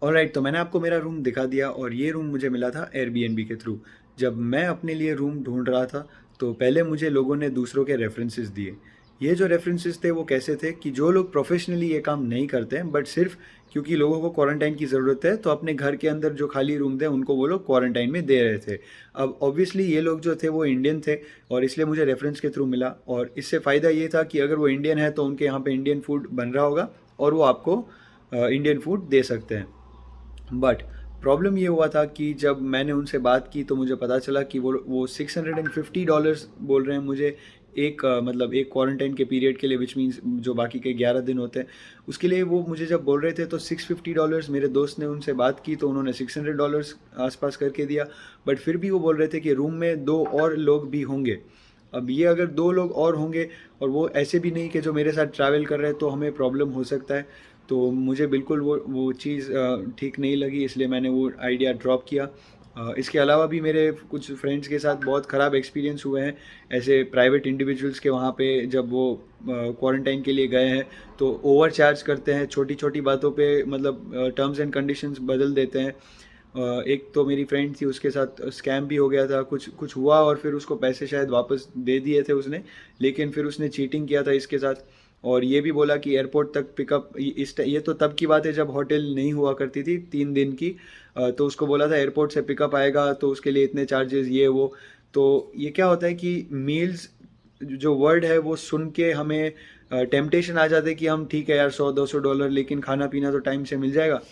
Alright, तो मैंने आपको मेरा रूम दिखा दिया और ये रूम मुझे मिला था एयरबीएनबी के थ्रू। जब मैं अपने लिए रूम ढूंढ रहा था तो पहले मुझे लोगों ने दूसरों के रेफरेंसेस दिए। ये जो रेफरेंसेस थे वो कैसे थे कि जो लोग प्रोफेशनली ये काम नहीं करते हैं बट सिर्फ क्योंकि लोगों को क्वारंटाइन की ज़रूरत है तो अपने घर के अंदर जो खाली रूम थे उनको वो लोग क्वारंटाइन में दे रहे थे। अब ऑब्वियसली ये लोग जो थे वो इंडियन थे और इसलिए मुझे रेफरेंस के थ्रू मिला और इससे फ़ायदा ये था कि अगर वो इंडियन है तो उनके यहाँ पे इंडियन फूड बन रहा होगा और वो आपको इंडियन फूड दे सकते हैं। बट प्रॉब्लम ये हुआ था कि जब मैंने उनसे बात की तो मुझे पता चला कि वो $650 बोल रहे हैं मुझे एक मतलब एक क्वारंटाइन के पीरियड के लिए, विच मीन्स जो बाकी के 11 दिन होते हैं उसके लिए। वो मुझे जब बोल रहे थे तो $650, मेरे दोस्त ने उनसे बात की तो उन्होंने $600 आसपास करके दिया। बट फिर भी वो बोल रहे थे कि रूम में दो और लोग भी होंगे। अब ये अगर दो लोग और होंगे और वो ऐसे भी नहीं कि जो मेरे साथ ट्रैवल कर रहे हैं तो हमें प्रॉब्लम हो सकता है। तो मुझे बिल्कुल वो चीज़ ठीक नहीं लगी, इसलिए मैंने वो आइडिया ड्रॉप किया। इसके अलावा भी मेरे कुछ फ्रेंड्स के साथ बहुत ख़राब एक्सपीरियंस हुए हैं ऐसे प्राइवेट इंडिविजुअल्स के वहाँ पे, जब वो क्वारंटाइन के लिए गए हैं तो ओवर चार्ज करते हैं छोटी छोटी बातों पे, मतलब टर्म्स एंड कंडीशंस बदल देते हैं। एक तो मेरी फ्रेंड थी उसके साथ स्कैम भी हो गया था, कुछ कुछ हुआ और फिर उसको पैसे शायद वापस दे दिए थे उसने, लेकिन फिर उसने चीटिंग किया था इसके साथ। और ये भी बोला कि एयरपोर्ट तक पिकअप, ये तो तब की बात है जब होटल नहीं हुआ करती थी 3 दिन की। तो उसको बोला था एयरपोर्ट से पिकअप आएगा तो उसके लिए इतने चार्जेस ये वो। तो ये क्या होता है कि मील्स जो वर्ड है वो सुन के हमें टेम्पटेशन आ जाता है कि हम ठीक है यार $100-200, लेकिन खाना पीना तो टाइम से मिल जाएगा।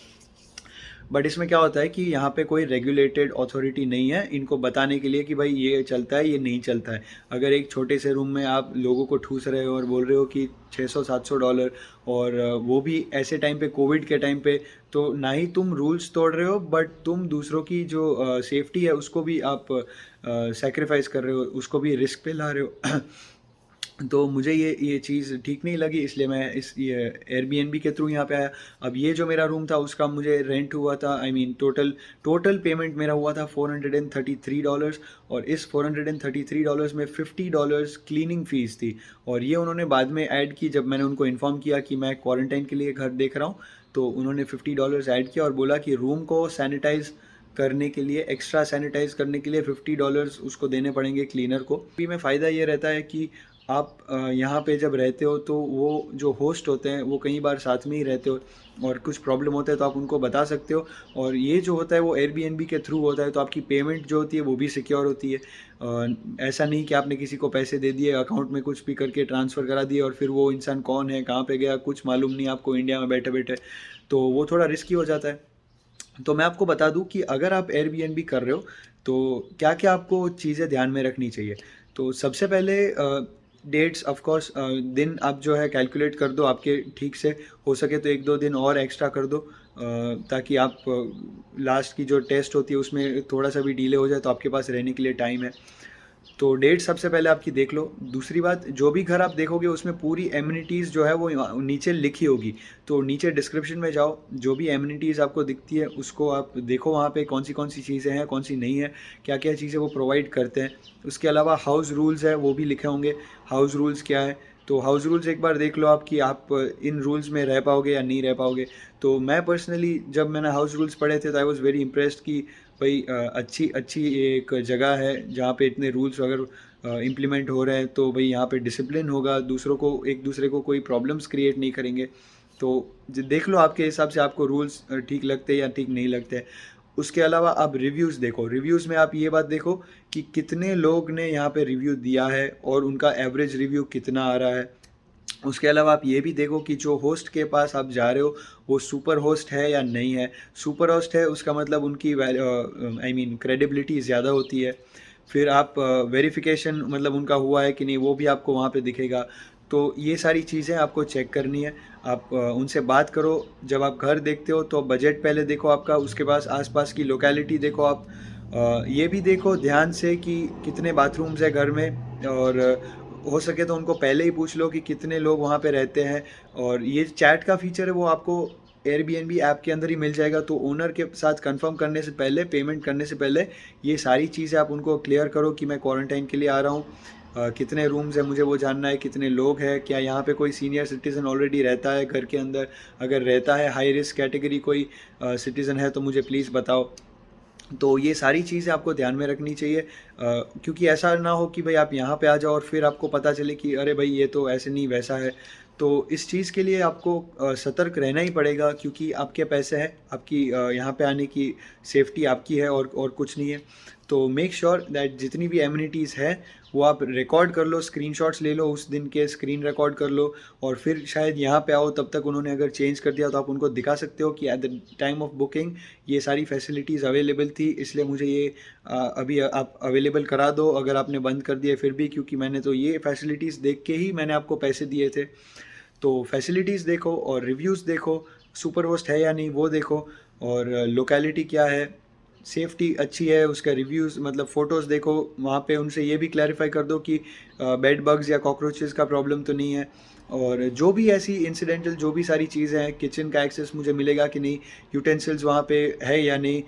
बट इसमें क्या होता है कि यहाँ पे कोई रेगुलेटेड अथॉरिटी नहीं है इनको बताने के लिए कि भाई ये चलता है ये नहीं चलता है। अगर एक छोटे से रूम में आप लोगों को ठूस रहे हो और बोल रहे हो कि $600-700, और वो भी ऐसे टाइम पे, कोविड के टाइम पे, तो ना ही तुम रूल्स तोड़ रहे हो बट तुम दूसरों की जो सेफ्टी है उसको भी आप सेक्रीफाइस कर रहे हो, उसको भी रिस्क पे ला रहे हो। तो मुझे ये चीज़ ठीक नहीं लगी, इसलिए मैं इस ये एयरबीएनबी के थ्रू यहाँ पे आया। अब ये जो मेरा रूम था उसका मुझे रेंट हुआ था, I mean total total payment मेरा हुआ था $433। और इस $433 में $50 क्लीनिंग फ़ीस थी। और ये उन्होंने बाद में ऐड की, जब मैंने उनको इन्फॉर्म किया कि मैं क्वारंटाइन के लिए घर देख रहा हूँ तो उन्होंने $50 ऐड किया और बोला कि रूम को सैनिटाइज़ करने के लिए, एक्स्ट्रा सैनिटाइज करने के लिए $50 उसको देने पड़ेंगे क्लीनर को। भी में फ़ायदा ये रहता है कि आप यहाँ पे जब रहते हो तो वो जो होस्ट होते हैं वो कई बार साथ में ही रहते हो और कुछ प्रॉब्लम होता है तो आप उनको बता सकते हो। और ये जो होता है वो एयरबीएनबी के थ्रू होता है तो आपकी पेमेंट जो होती है वो भी सिक्योर होती है। ऐसा नहीं कि आपने किसी को पैसे दे दिए, अकाउंट में कुछ भी करके ट्रांसफ़र करा दिए और फिर वो इंसान कौन है, कहाँ पे गया, कुछ मालूम नहीं आपको इंडिया में बैठे बैठे। तो वो थोड़ा रिस्की हो जाता है। तो मैं आपको बता दूं कि अगर आप एयरबीएनबी कर रहे हो तो क्या क्या आपको चीज़ें ध्यान में रखनी चाहिए। तो सबसे पहले डेट्स, ऑफ कोर्स दिन आप जो है कैलकुलेट कर दो आपके ठीक से। हो सके तो 1-2 दिन और एक्स्ट्रा कर दो ताकि आप लास्ट की जो टेस्ट होती है उसमें थोड़ा सा भी डिले हो जाए तो आपके पास रहने के लिए टाइम है। तो डेट सबसे पहले आपकी देख लो। दूसरी बात, जो भी घर आप देखोगे उसमें पूरी एमिनिटीज़ जो है वो नीचे लिखी होगी। तो नीचे डिस्क्रिप्शन में जाओ, जो भी एमिनिटीज़ आपको दिखती है उसको आप देखो, वहाँ पे कौन सी चीज़ें हैं कौन सी नहीं है, क्या क्या चीज़ें वो प्रोवाइड करते हैं। उसके अलावा हाउस रूल्स है वो भी लिखे होंगे, हाउस रूल्स क्या है। तो हाउस रूल्स एक बार देख लो आप कि आप इन रूल्स में रह पाओगे या नहीं रह पाओगे। तो मैं पर्सनली जब मैंने हाउस रूल्स पढ़े थे तो आई वॉज़ वेरी इम्प्रेस्ड कि भाई अच्छी अच्छी एक जगह है जहाँ पे इतने रूल्स अगर इम्प्लीमेंट हो रहे हैं तो भाई यहाँ पे डिसिप्लिन होगा, दूसरों को, एक दूसरे को कोई प्रॉब्लम्स क्रिएट नहीं करेंगे। तो देख लो आपके हिसाब से आपको रूल्स ठीक लगते हैं या ठीक नहीं लगते। उसके अलावा आप रिव्यूज़ देखो। रिव्यूज़ में आप ये बात देखो कि कितने लोग ने यहाँ पे रिव्यू दिया है और उनका एवरेज रिव्यू कितना आ रहा है। उसके अलावा आप ये भी देखो कि जो होस्ट के पास आप जा रहे हो वो सुपर होस्ट है या नहीं है। सुपर होस्ट है उसका मतलब उनकी आई मीन क्रेडिबिलिटी ज़्यादा होती है। फिर आप वेरिफिकेशन मतलब उनका हुआ है कि नहीं वो भी आपको वहाँ पे दिखेगा। तो ये सारी चीज़ें आपको चेक करनी है। आप उनसे बात करो। जब आप घर देखते हो तो बजट पहले देखो आपका, उसके पास आसपास की लोकेलिटी देखो आप। ये भी देखो ध्यान से कि कितने बाथरूम्स है घर में, और हो सके तो उनको पहले ही पूछ लो कि कितने लोग वहाँ पे रहते हैं। और ये चैट का फीचर है वो आपको एयरबीएनबी ऐप के अंदर ही मिल जाएगा। तो ओनर के साथ कंफर्म करने से पहले, पेमेंट करने से पहले ये सारी चीज़ें आप उनको क्लियर करो कि मैं क्वारंटाइन के लिए आ रहा हूँ। कितने रूम्स हैं मुझे वो जानना है, कितने लोग हैं, क्या यहाँ पे कोई सीनियर सिटीज़न ऑलरेडी रहता है घर के अंदर, अगर रहता है हाई रिस्क कैटेगरी कोई सिटीज़न है तो मुझे प्लीज़ बताओ। तो ये सारी चीज़ें आपको ध्यान में रखनी चाहिए, क्योंकि ऐसा ना हो कि भाई आप यहाँ पे आ जाओ और फिर आपको पता चले कि अरे भाई ये तो ऐसे नहीं वैसा है। तो इस चीज़ के लिए आपको सतर्क रहना ही पड़ेगा, क्योंकि आपके पैसे हैं, आपकी यहाँ पे आने की सेफ्टी आपकी है और कुछ नहीं है। तो मेक श्योर दैट जितनी भी एमिनिटीज़ है वो आप रिकॉर्ड कर लो, स्क्रीनशॉट्स ले लो उस दिन के, स्क्रीन रिकॉर्ड कर लो, और फिर शायद यहाँ पे आओ तब तक उन्होंने अगर चेंज कर दिया तो आप उनको दिखा सकते हो कि at the time of booking ये सारी फैसिलिटीज़ अवेलेबल थी, इसलिए मुझे ये अभी आप अवेलेबल करा दो अगर आपने बंद कर दिया फिर भी, क्योंकि मैंने तो ये फैसिलिटीज़ देख के ही मैंने आपको पैसे दिए थे। तो फैसिलिटीज़ देखो और रिव्यूज़ देखो, सुपर होस्ट है या नहीं वो देखो, और लोकेलिटी क्या है, सेफ्टी अच्छी है, उसका रिव्यूज़ मतलब फ़ोटोज़ देखो, वहाँ पे उनसे ये भी क्लैरिफाई कर दो कि बेड बग्स या कॉकरोचेस का प्रॉब्लम तो नहीं है। और जो भी ऐसी इंसिडेंटल जो भी सारी चीज़ें हैं, किचन का एक्सेस मुझे मिलेगा कि नहीं, यूटेंसिल्स वहाँ पे है या नहीं,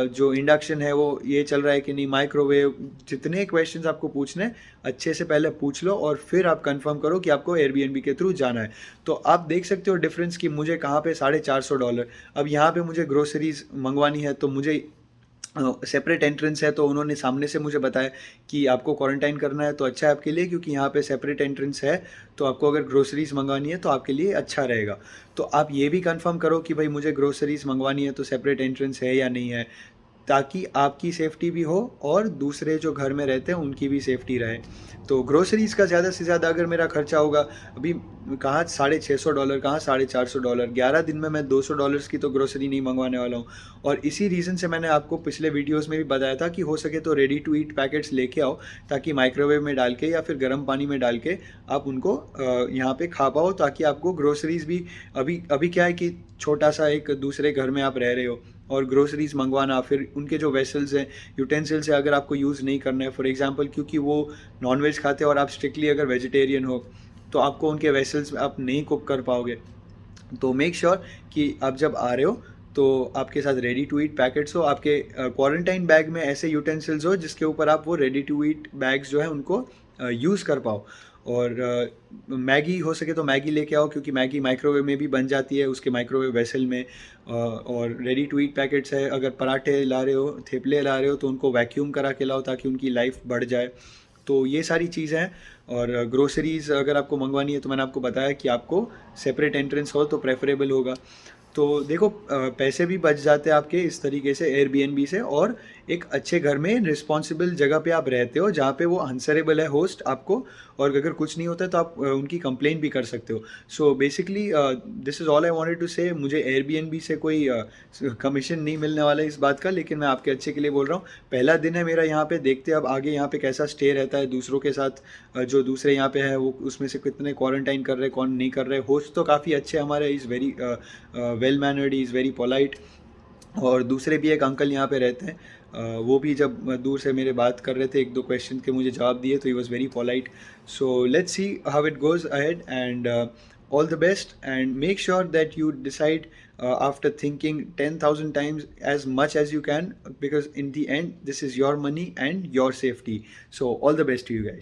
जो इंडक्शन है वो ये चल रहा है कि नहीं, माइक्रोवेव, जितने क्वेश्चंस आपको पूछने अच्छे से पहले पूछ लो और फिर आप कंफर्म करो कि आपको एयरबीएनबी के थ्रू जाना है। तो आप देख सकते हो डिफरेंस कि मुझे कहाँ पे $450, अब यहाँ पे मुझे ग्रोसरीज मंगवानी है तो मुझे सेपरेट एंट्रेंस है, तो उन्होंने सामने से मुझे बताया कि आपको क्वारंटाइन करना है तो अच्छा है आपके लिए, क्योंकि यहाँ पे सेपरेट एंट्रेंस है, तो आपको अगर ग्रोसरीज मंगवानी है तो आपके लिए अच्छा रहेगा। तो आप ये भी कंफर्म करो कि भाई मुझे ग्रोसरीज मंगवानी है तो सेपरेट एंट्रेंस है या नहीं है, ताकि आपकी सेफ्टी भी हो और दूसरे जो घर में रहते हैं उनकी भी सेफ्टी रहे। तो ग्रोसरीज़ का ज़्यादा से ज़्यादा अगर मेरा खर्चा होगा, अभी कहाँ $650, कहाँ $450, 11 दिन में मैं $200 की तो ग्रोसरी नहीं मंगवाने वाला हूँ। और इसी रीज़न से मैंने आपको पिछले वीडियोस में भी बताया था कि हो सके तो रेडी टू ईट पैकेट्स लेके आओ, ताकि माइक्रोवेव में डाल के या फिर गर्म पानी में डाल के आप उनको यहाँ पे खा पाओ, ताकि आपको ग्रोसरीज़ भी, अभी अभी क्या है कि छोटा सा एक दूसरे घर में आप रह रहे हो और ग्रोसरीज मंगवाना, फिर उनके जो वेसल्स हैं, यूटेंसिल्स है, अगर आपको यूज़ नहीं करना है फॉर एग्जांपल, क्योंकि वो नॉनवेज खाते हैं और आप स्ट्रिक्टली अगर वेजिटेरियन हो तो आपको उनके वेसल्स आप नहीं कुक कर पाओगे। तो मेक श्योर कि आप जब आ रहे हो तो आपके साथ रेडी टू ईट पैकेट्स हो, आपके क्वारंटाइन बैग में ऐसे यूटेंसिल्स हो जिसके ऊपर आप वो रेडी टू ईट बैग्स जो है उनको यूज़ कर पाओ। और मैगी हो सके तो मैगी लेके आओ, क्योंकि मैगी माइक्रोवेव में भी बन जाती है उसके माइक्रोवेव वेसल में। और रेडी टू ईट पैकेट्स है, अगर पराठे ला रहे हो, थेपले ला रहे हो तो उनको वैक्यूम करा के लाओ ताकि उनकी लाइफ बढ़ जाए। तो ये सारी चीज़ें हैं। और ग्रोसरीज़ अगर आपको मंगवानी है तो मैंने आपको बताया कि आपको सेपरेट एंट्रेंस हो तो प्रेफरेबल होगा। तो देखो पैसे भी बच जाते हैं आपके इस तरीके से एयरबीएनबी से, और एक अच्छे घर में रिस्पॉन्सिबल जगह पे आप रहते हो जहाँ पे वो आंसरेबल है होस्ट आपको, और अगर कुछ नहीं होता है तो आप उनकी कंप्लेन भी कर सकते हो। So basically this is all I wanted to say. मुझे एयरबीएनबी से कोई कमीशन नहीं मिलने वाला है इस बात का, लेकिन मैं आपके अच्छे के लिए बोल रहा हूँ। पहला दिन है मेरा यहाँ पे, देखते अब आगे यहाँ पे कैसा स्टे रहता है दूसरों के साथ, जो दूसरे यहाँ पे हैं वो उसमें से कितने क्वारंटाइन कर रहे हैं, कौन नहीं कर रहे। होस्ट तो काफ़ी अच्छे हमारे, is very well mannered, is very polite. और दूसरे भी एक अंकल यहाँ पे रहते हैं, वो भी जब दूर से मेरे बात कर रहे थे, एक दो क्वेश्चन के मुझे जवाब दिए, तो he was very polite. So let's see how it goes ahead, and all the best, and make sure that you decide after thinking 10,000 times as much as you can, because in the end this is your money and your safety. So all the best to you guys.